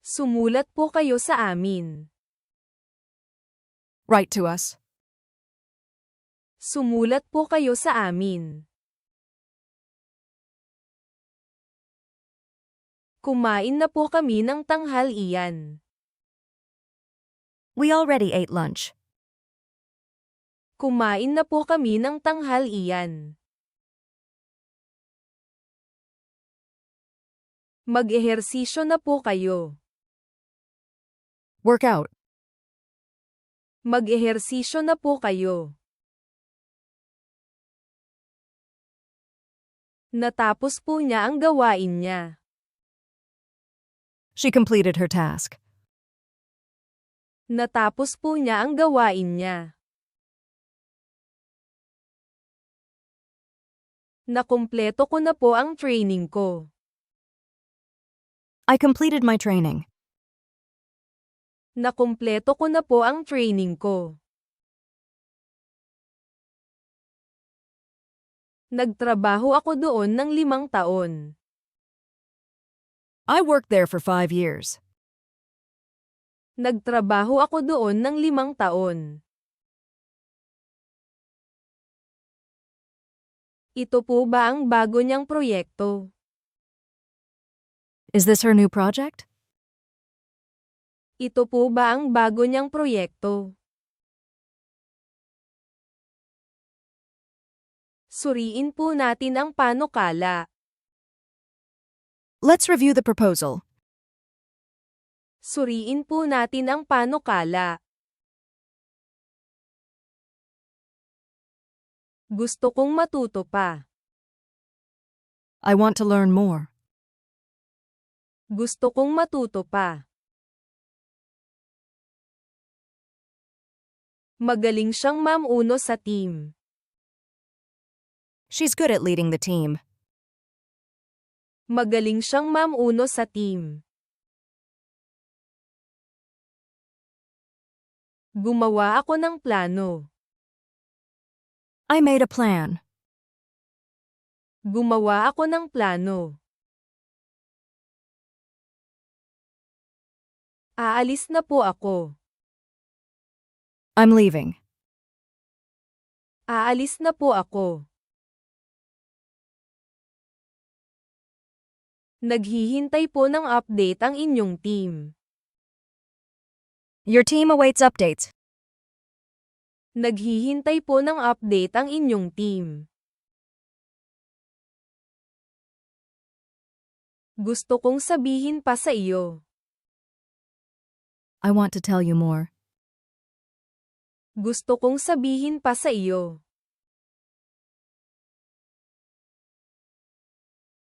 Sumulat po kayo sa amin. Write to us. Sumulat po kayo sa amin. Kumain na po kami ng tanghalian. We already ate lunch. Kumain na po kami ng tanghalian. Mag-ehersisyo na po kayo. Work out. Mag-ehersisyo na po kayo. Natapos po niya ang gawain niya. She completed her task. Natapos po niya ang gawain niya. Nakumpleto ko na po ang training ko. I completed my training. Nakumpleto ko na po ang training ko. Nagtrabaho ako doon ng 5 taon. I worked there for 5 years. Nagtrabaho ako doon ng 5 taon. Ito po ba ang bago niyang proyekto? Is this her new project? Ito po ba ang bago niyang proyekto? Suriin po natin ang panukala. Let's review the proposal. Suriin po natin ang panukala. Gusto kong matuto pa. I want to learn more. Gusto kong matuto pa. Magaling siyang mamuno sa team. She's good at leading the team. Magaling siyang mamuno sa team. Gumawa ako ng plano. I made a plan. Gumawa ako ng plano. Aalis na po ako. I'm leaving. Aalis na po ako. Naghihintay po ng update ang inyong team. Your team awaits updates. Naghihintay po ng update ang inyong team. Gusto kong sabihin pa sa iyo. I want to tell you more. Gusto kong sabihin pa sa iyo.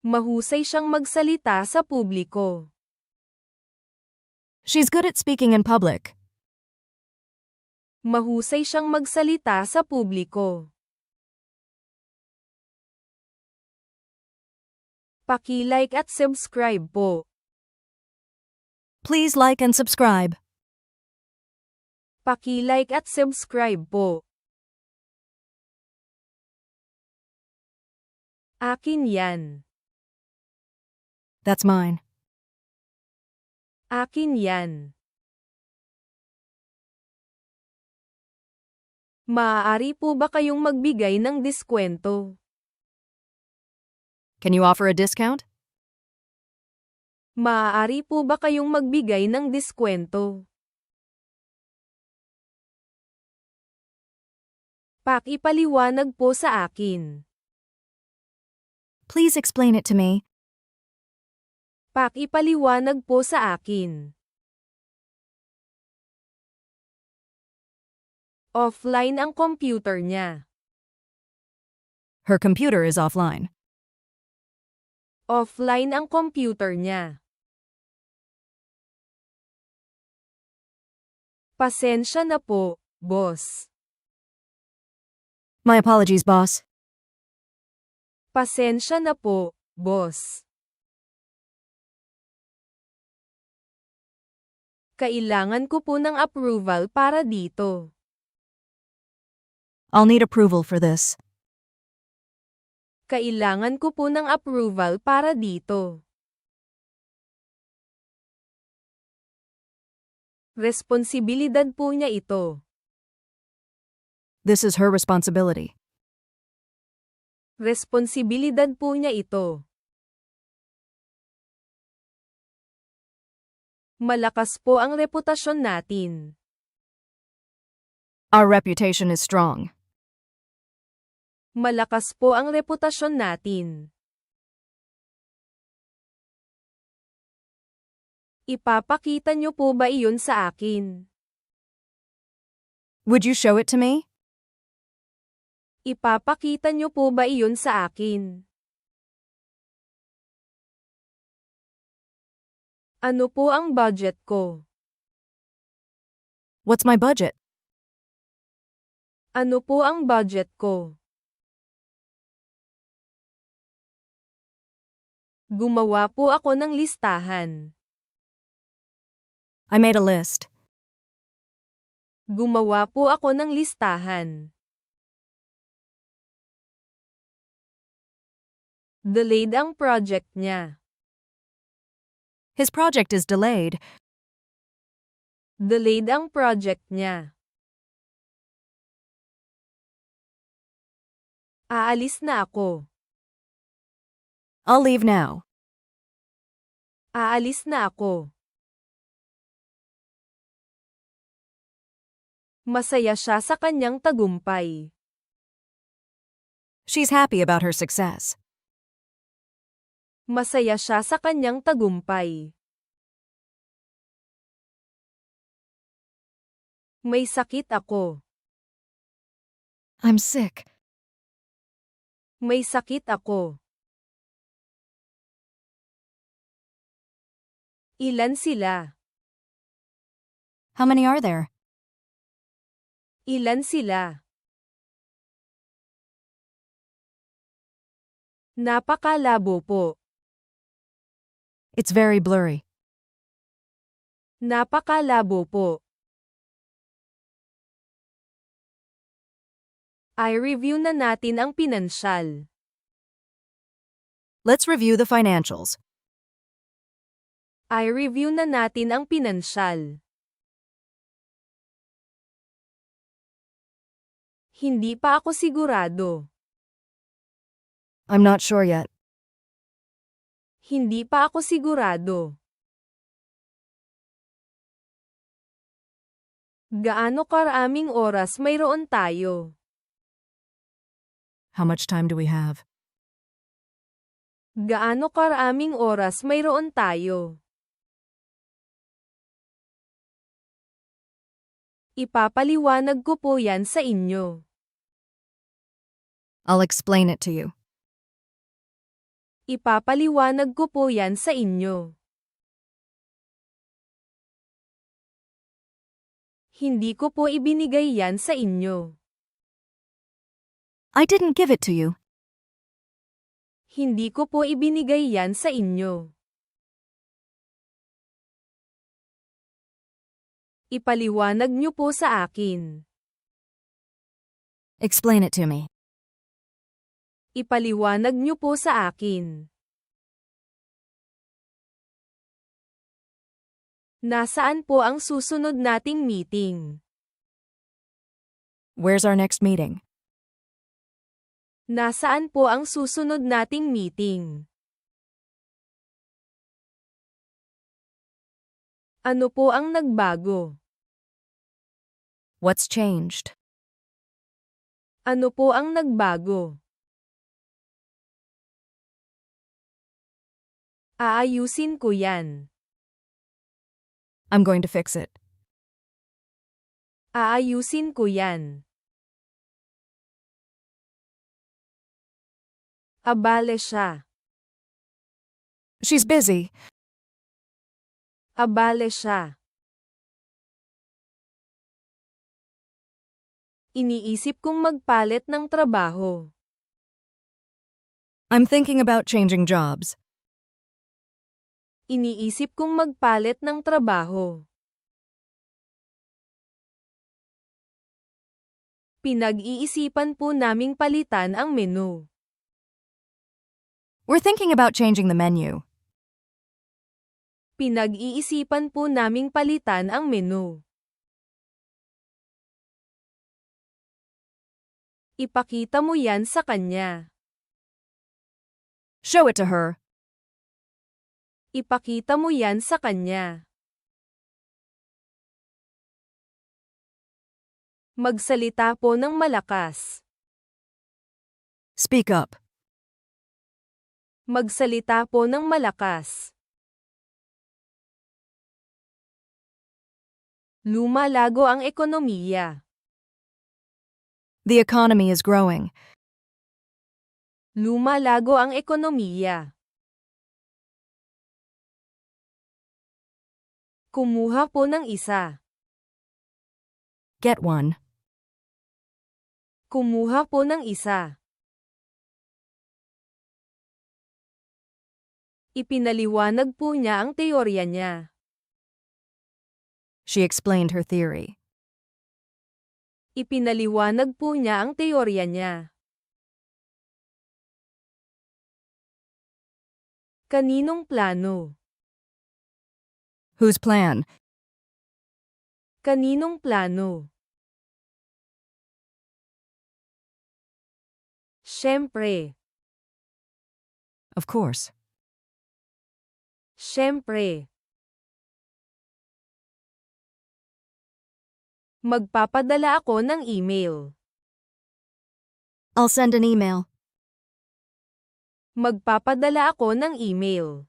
Mahusay siyang magsalita sa publiko. She's good at speaking in public. Mahusay siyang magsalita sa publiko. Paki-like at subscribe po. Please like and subscribe. Paki-like at subscribe po. Akin yan. That's mine. Akin yan. Maaari po ba kayong magbigay ng diskwento? Can you offer a discount? Maaari po ba kayong magbigay ng diskwento? Pakipaliwanag po sa akin. Please explain it to me. Pakipaliwanag po sa akin. Offline ang computer niya. Her computer is offline. Offline ang computer niya. Pasensya na po, boss. My apologies, boss. Pasensya na po, boss. Kailangan ko po ng approval para dito. I'll need approval for this. Kailangan ko po ng approval para dito. Responsibilidad po niya ito. This is her responsibility. Responsibilidad po niya ito. Malakas po ang reputasyon natin. Our reputation is strong. Malakas po ang reputasyon natin. Ipapakita niyo po ba iyon sa akin? Would you show it to me? Ipapakita niyo po ba iyon sa akin? Ano po ang budget ko? What's my budget? Ano po ang budget ko? Gumawa po ako ng listahan. I made a list. Gumawa po ako ng listahan. Delayed ang project niya. His project is delayed. Delayed ang project niya. Aalis na ako. I'll leave now. Aalis na ako. Masaya siya sa kanyang tagumpay. She's happy about her success. Masaya siya sa kanyang tagumpay. May sakit ako. I'm sick. May sakit ako. Ilan sila? How many are there? Ilan sila? Napakalabo po. It's very blurry. Napakalabo po. I-review na natin ang pinansyal. Let's review the financials. I-review na natin ang pinansyal. Hindi pa ako sigurado. I'm not sure yet. Hindi pa ako sigurado. Gaano karaming oras mayroon tayo? How much time do we have? Gaano karaming oras mayroon tayo? Ipapaliwanag ko po yan sa inyo. I'll explain it to you. Ipapaliwanag ko po yan sa inyo. Hindi ko po ibinigay yan sa inyo. I didn't give it to you. Hindi ko po ibinigay yan sa inyo. Ipaliwanag niyo po sa akin. Explain it to me. Ipaliwanag niyo po sa akin. Nasaan po ang susunod nating meeting? Where's our next meeting? Nasaan po ang susunod nating meeting? Ano po ang nagbago? What's changed? Ano po ang nagbago? Aayusin ko yan. I'm going to fix it. Aayusin ko yan. Abale siya. She's busy. Abale siya. Iniisip kong magpalit ng trabaho. I'm thinking about changing jobs. Iniisip kong magpalit ng trabaho. Pinag-iisipan po naming palitan ang menu. We're thinking about changing the menu. Pinag-iisipan po naming palitan ang menu. Ipakita mo yan sa kanya. Show it to her. Ipakita mo yan sa kanya. Magsalita po ng malakas. Speak up. Magsalita po ng malakas. Lumalago ang ekonomiya. The economy is growing. Lumalago ang ekonomiya. Kumuha po ng isa. Get one. Kumuha po ng isa. Ipinaliwanag po niya ang teorya niya. She explained her theory. Ipinaliwanag po niya ang teorya niya. Kaninong plano? Whose plan? Kaninong plano? Siyempre. Of course. Siyempre. Magpapadala ako ng email. I'll send an email. Magpapadala ako ng email.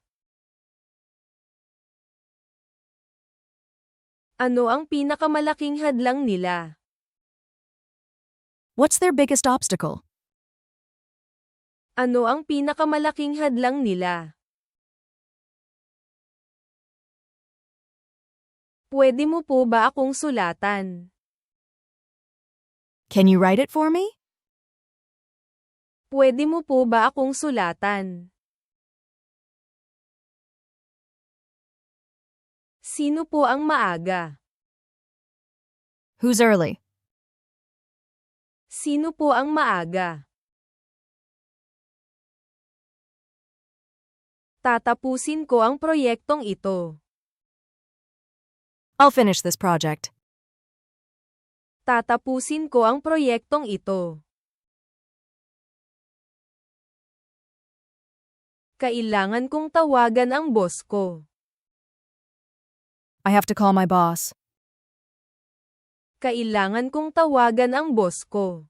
Ano ang pinakamalaking hadlang nila? What's their biggest obstacle? Ano ang pinakamalaking hadlang nila? Pwede mo po ba akong sulatan? Can you write it for me? Pwede mo po ba akong sulatan? Sino po ang maaga? Who's early? Sino po ang maaga? Tatapusin ko ang proyektong ito. I'll finish this project. Tatapusin ko ang proyektong ito. Kailangan kong tawagan ang boss ko. I have to call my boss. Kailangan kong tawagan ang boss ko.